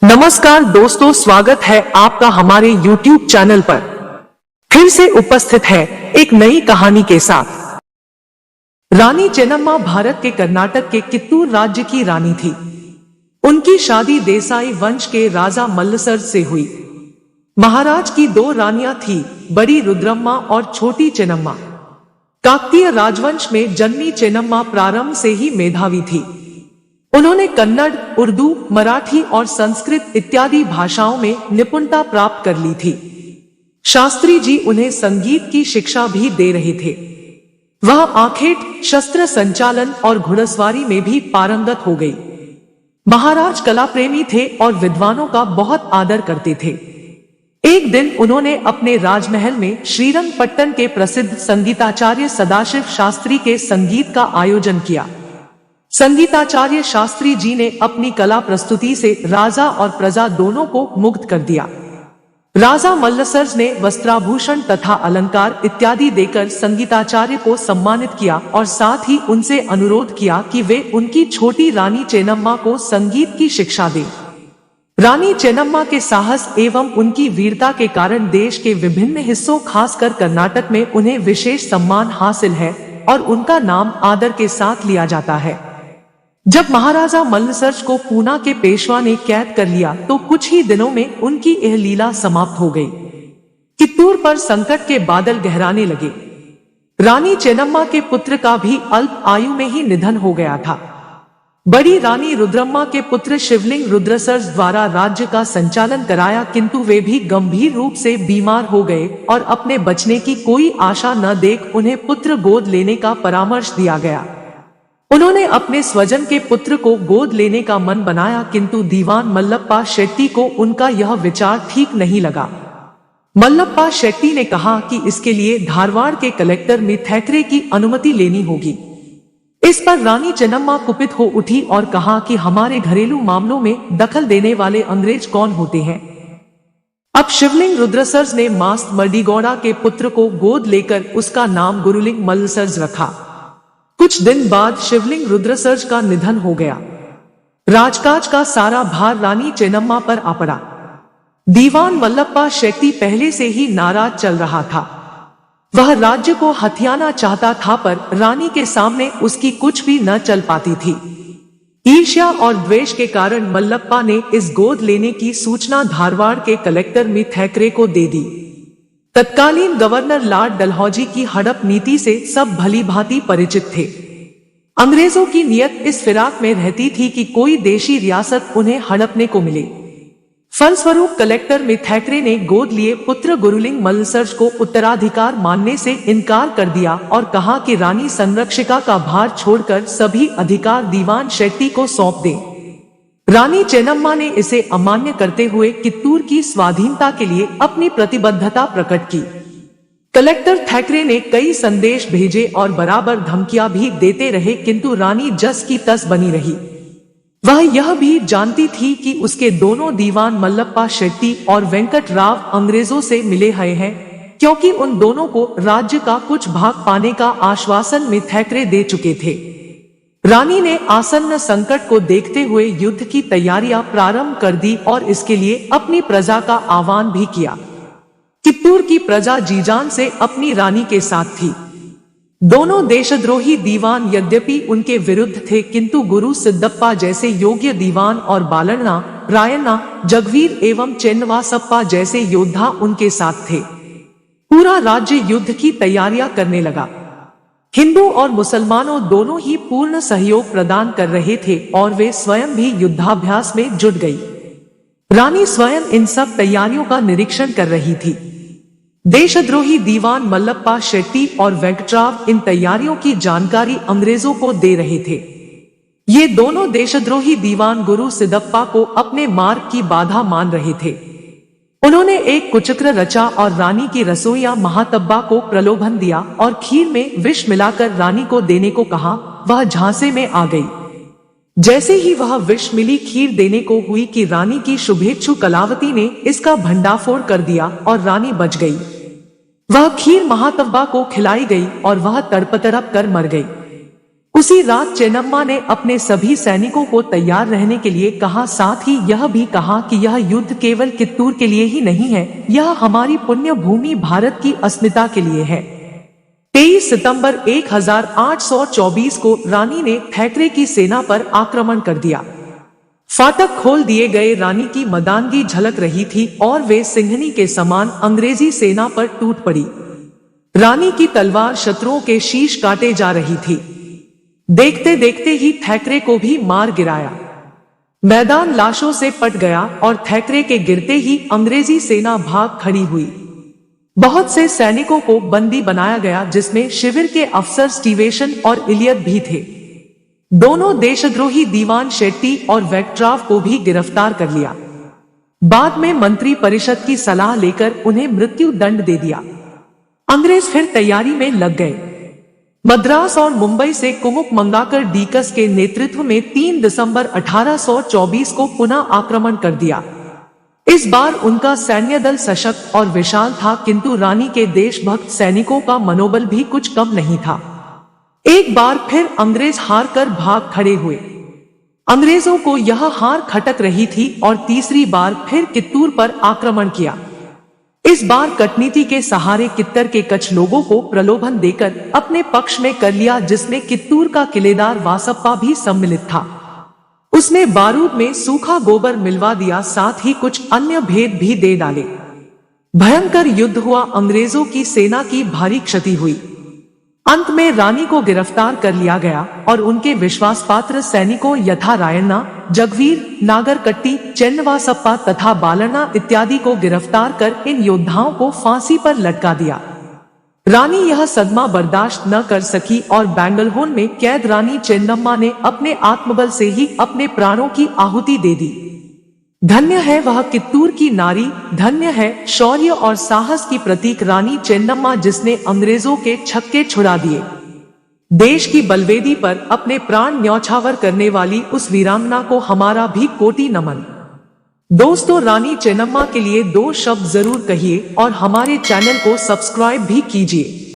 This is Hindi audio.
नमस्कार दोस्तों, स्वागत है आपका हमारे YouTube चैनल पर। फिर से उपस्थित है एक नई कहानी के साथ। रानी चेन्नम्मा भारत के कर्नाटक के कित्तूर राज्य की रानी थी। उनकी शादी देसाई वंश के राजा मल्लसर्ज से हुई। महाराज की दो रानियां थी, बड़ी रुद्रम्मा और छोटी चेन्नम्मा। काकतीय राजवंश में जन्मी चेन्नम्मा प्रारंभ से ही मेधावी थी। उन्होंने कन्नड़, उर्दू, मराठी और संस्कृत इत्यादि भाषाओं में निपुणता प्राप्त कर ली थी। शास्त्री जी उन्हें संगीत की शिक्षा भी दे रहे थे। वह आखेट, शस्त्र संचालन और घुड़सवारी में भी पारंगत हो गई। महाराज कला प्रेमी थे और विद्वानों का बहुत आदर करते थे। एक दिन उन्होंने अपने राजमहल में श्रीरंगपट्टन के प्रसिद्ध संगीताचार्य सदाशिव शास्त्री के संगीत का आयोजन किया। संगीताचार्य शास्त्री जी ने अपनी कला प्रस्तुति से राजा और प्रजा दोनों को मुग्ध कर दिया। राजा मल्लसर्ज ने वस्त्राभूषण तथा अलंकार इत्यादि देकर संगीताचार्य को सम्मानित किया और साथ ही उनसे अनुरोध किया कि वे उनकी छोटी रानी चेन्नम्मा को संगीत की शिक्षा दें। रानी चेन्नम्मा के साहस एवं उनकी वीरता के कारण देश के विभिन्न हिस्सों, खासकर कर्नाटक में उन्हें विशेष सम्मान हासिल है और उनका नाम आदर के साथ लिया जाता है। जब महाराजा मल्लसर्ज को पूना के पेशवा ने कैद कर लिया तो कुछ ही दिनों में उनकी यह लीला समाप्त हो गई। कित्तूर पर संकट के बादल गहराने लगे। रानी चेन्नम्मा के पुत्र का भी अल्प आयु में ही निधन हो गया था। बड़ी रानी रुद्रम्मा के पुत्र शिवलिंग रुद्रसर्ज द्वारा राज्य का संचालन कराया, किंतु वे भी गंभीर रूप से बीमार हो गए और अपने बचने की कोई आशा न देख उन्हें पुत्र गोद लेने का परामर्श दिया गया। उन्होंने अपने स्वजन के पुत्र को गोद लेने का मन बनाया, किंतु दीवान मल्लप्पा शेट्टी को उनका यह विचार ठीक नहीं लगा। मल्लप्पा शेट्टी ने कहा कि इसके लिए धारवाड़ के कलेक्टर मिथैक्रे की अनुमति लेनी होगी। इस पर रानी चेन्नम्मा कुपित हो उठी और कहा कि हमारे घरेलू मामलों में दखल देने वाले अंग्रेज कौन होते हैं। अब शिवलिंग रुद्रसर्ज ने मास्ट मर्डीगौड़ा के पुत्र को गोद लेकर उसका नाम गुरुलिंग मल्लसर्ज रखा। कुछ दिन बाद शिवलिंग रुद्रसर्ज का निधन हो गया। राजकाज का सारा भार रानी चेन्नम्मा पर आ पड़ा। दीवान मल्लप्पा शेट्टी पहले से ही नाराज चल रहा था। वह राज्य को हथियाना चाहता था, पर रानी के सामने उसकी कुछ भी न चल पाती थी। ईर्ष्या और द्वेष के कारण मल्लप्पा ने इस गोद लेने की सूचना धारवाड़ के कलेक्टर मिथैक्रे को दे दी। तत्कालीन गवर्नर लॉर्ड डलहौजी की हड़प नीति से सब भली भांति परिचित थे। अंग्रेजों की नियत इस फिराक में रहती थी कि कोई देशी रियासत उन्हें हड़पने को मिले। फलस्वरूप कलेक्टर मिथैक्रे ने गोद लिए पुत्र गुरुलिंग मल्लसर्ज को उत्तराधिकार मानने से इनकार कर दिया और कहा कि रानी संरक्षिका का भार छोड़कर सभी अधिकार दीवान शेट्टी को सौंप दें। रानी चेन्नम्मा ने इसे अमान्य करते हुए कित्तूर की स्वाधीनता के लिए अपनी प्रतिबद्धता प्रकट की। कलेक्टर थैक्रे ने कई संदेश भेजे और बराबर धमकियां भी देते रहे, किंतु रानी जस की तस बनी रही। वह यह भी जानती थी कि उसके दोनों दीवान मल्लप्पा शेट्टी और वेंकट राव अंग्रेजों से मिले हुए हैं, क्योंकि उन दोनों को राज्य का कुछ भाग पाने का आश्वासन मिथैक्रे दे चुके थे। रानी ने आसन्न संकट को देखते हुए युद्ध की तैयारियां प्रारंभ कर दी और इसके लिए अपनी प्रजा का आह्वान भी किया। कित्तूर की प्रजा जीजान से अपनी रानी के साथ थी। दोनों देशद्रोही दीवान यद्यपि उनके विरुद्ध थे, किंतु गुरु सिद्धप्पा जैसे योग्य दीवान और बालन्ना, रायन्ना, जगवीर एवं चेन्नवासप्पा जैसे योद्धा उनके साथ थे। पूरा राज्य युद्ध की तैयारियां करने लगा। हिंदू और मुसलमानों दोनों ही पूर्ण सहयोग प्रदान कर रहे थे और वे स्वयं भी युद्धाभ्यास में जुट गई। रानी स्वयं इन सब तैयारियों का निरीक्षण कर रही थी। देशद्रोही दीवान मल्लप्पा शेट्टी और वेंकटराव इन तैयारियों की जानकारी अंग्रेजों को दे रहे थे। ये दोनों देशद्रोही दीवान गुरु सिद्धप्पा को अपने मार्ग की बाधा मान रहे थे। उन्होंने एक कुचक्र रचा और रानी की रसोइया महातब्बा को प्रलोभन दिया और खीर में विष मिलाकर रानी को देने को कहा। वह झांसे में आ गई। जैसे ही वह विष मिली खीर देने को हुई कि रानी की शुभेच्छु कलावती ने इसका भंडाफोड़ कर दिया और रानी बच गई। वह खीर महातब्बा को खिलाई गई और वह तड़प कर मर गई। उसी रात चेन्नम्मा ने अपने सभी सैनिकों को तैयार रहने के लिए कहा, साथ ही यह भी कहा कि यह युद्ध केवल कित्तूर के लिए ही नहीं है, यह हमारी पुण्य भूमि भारत की अस्मिता के लिए है। 23 सितंबर 1824 को रानी ने थैकरे की सेना पर आक्रमण कर दिया। फाटक खोल दिए गए, रानी की मर्दानगी झलक रही थी और वे सिंहनी के समान अंग्रेजी सेना पर टूट पड़ी। रानी की तलवार शत्रुओं के शीश काटे जा रही थी। देखते देखते ही थैकरे को भी मार गिराया। मैदान लाशों से पट गया और थैकरे के गिरते ही अंग्रेजी सेना भाग खड़ी हुई। बहुत से सैनिकों को बंदी बनाया गया, जिसमें शिविर के अफसर स्टीवेशन और इलियट भी थे। दोनों देशद्रोही दीवान शेट्टी और वेक्ट्राव को भी गिरफ्तार कर लिया। बाद में मंत्री परिषद की सलाह लेकर उन्हें मृत्यु दंड दे दिया। अंग्रेज फिर तैयारी में लग गए। मद्रास और मुंबई से कुमुक मंगाकर डीकस के नेतृत्व में 3 दिसंबर 1824 को पुनः आक्रमण कर दिया। इस बार उनका सैन्य दल सशक्त और विशाल था, किंतु रानी के देशभक्त सैनिकों का मनोबल भी कुछ कम नहीं था। एक बार फिर अंग्रेज हार कर भाग खड़े हुए। अंग्रेजों को यह हार खटक रही थी और तीसरी बार फिर कित्तूर पर आक्रमण किया। इस बार कूटनीति के सहारे कित्तर के कुछ लोगों को प्रलोभन देकर अपने पक्ष में कर लिया, जिसमें कित्तूर का किलेदार वासप्पा भी सम्मिलित था। उसने बारूद में सूखा गोबर मिलवा दिया, साथ ही कुछ अन्य भेद भी दे डाले। भयंकर युद्ध हुआ, अंग्रेजों की सेना की भारी क्षति हुई। अंत में रानी को गिरफ्तार कर लिया गया और उनके विश्वासपात्र सैनिकों यथा रायण्णा, जगवीर, नागरकट्टी, चेन्नवासप्पा तथा बालन्ना इत्यादि को गिरफ्तार कर इन योद्धाओं को फांसी पर लटका दिया। रानी यह सदमा बर्दाश्त न कर सकी और बेंगलहोन में कैद रानी चेन्नम्मा ने अपने आत्मबल से ही अपने प्राणों की आहुति दे दी। धन्य है वह कित्तूर की नारी, धन्य है शौर्य और साहस की प्रतीक रानी चेन्नम्मा, जिसने अंग्रेजों के छक्के छुड़ा दिए। देश की बलवेदी पर अपने प्राण न्यौछावर करने वाली उस वीरांगना को हमारा भी कोटि नमन। दोस्तों, रानी चेन्नम्मा के लिए 2 शब्द जरूर कहिए और हमारे चैनल को सब्सक्राइब भी कीजिए।